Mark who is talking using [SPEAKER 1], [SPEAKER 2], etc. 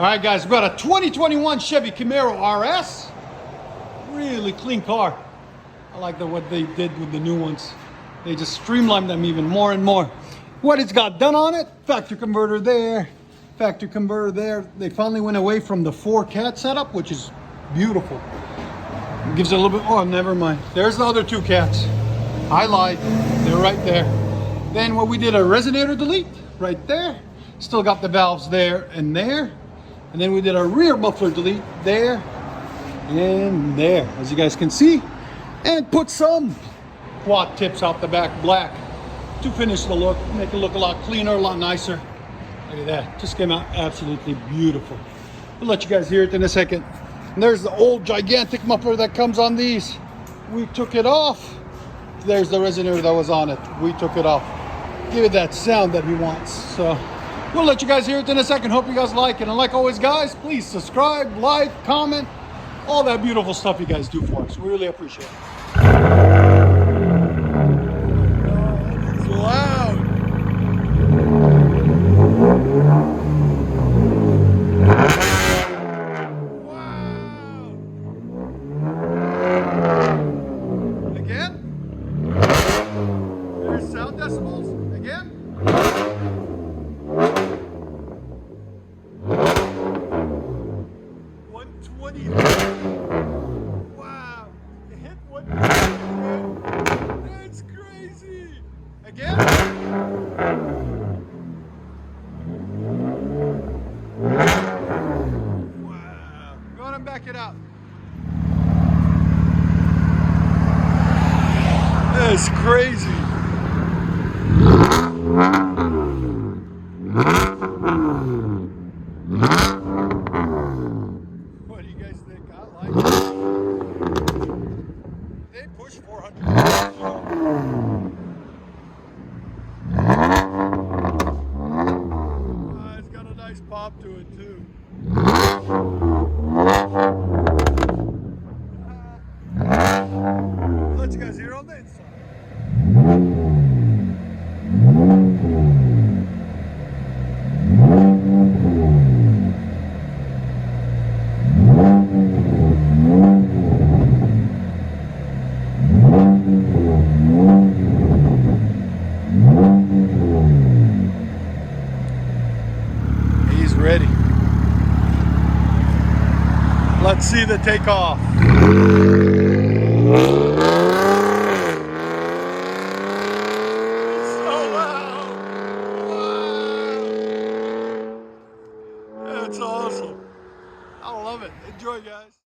[SPEAKER 1] All right, guys, we've got a 2021 Chevy Camaro RS. Really clean car. I like what they did with the new ones. They just streamlined them even more and more. What it's got done on it, factory converter there, factory converter there. They finally went away from the 4-cat setup, which is beautiful. It gives it a little bit, oh, never mind. There's the other 2 cats. I lied, they're right there. Then what we did, a resonator delete right there. Still got the valves there and there. And then we did a rear muffler delete there and there, as you guys can see. And put some quad tips out the back black to finish the look, make it look a lot cleaner, a lot nicer. Look at that, just came out absolutely beautiful. I'll let you guys hear it in a second. And there's the old gigantic muffler that comes on these. We took it off. There's the resonator that was on it. We took it off. Give it that sound that he wants. So we'll let you guys hear it in a second. Hope you guys like it. And like always, guys, please subscribe, like, comment, all that beautiful stuff you guys do for us. We really appreciate it. It's loud. Wow. Again? There's sound decibels. Again? 120. Wow. It hit 120. That's crazy. Again? Wow. Go ahead and back it up. That's crazy. What do you guys think? I like it. They push 400. It's got a nice pop to it too. Let you guys hear on the inside. He's ready. Let's see the takeoff. It's so loud. Wow. That's awesome. I love it. Enjoy, guys.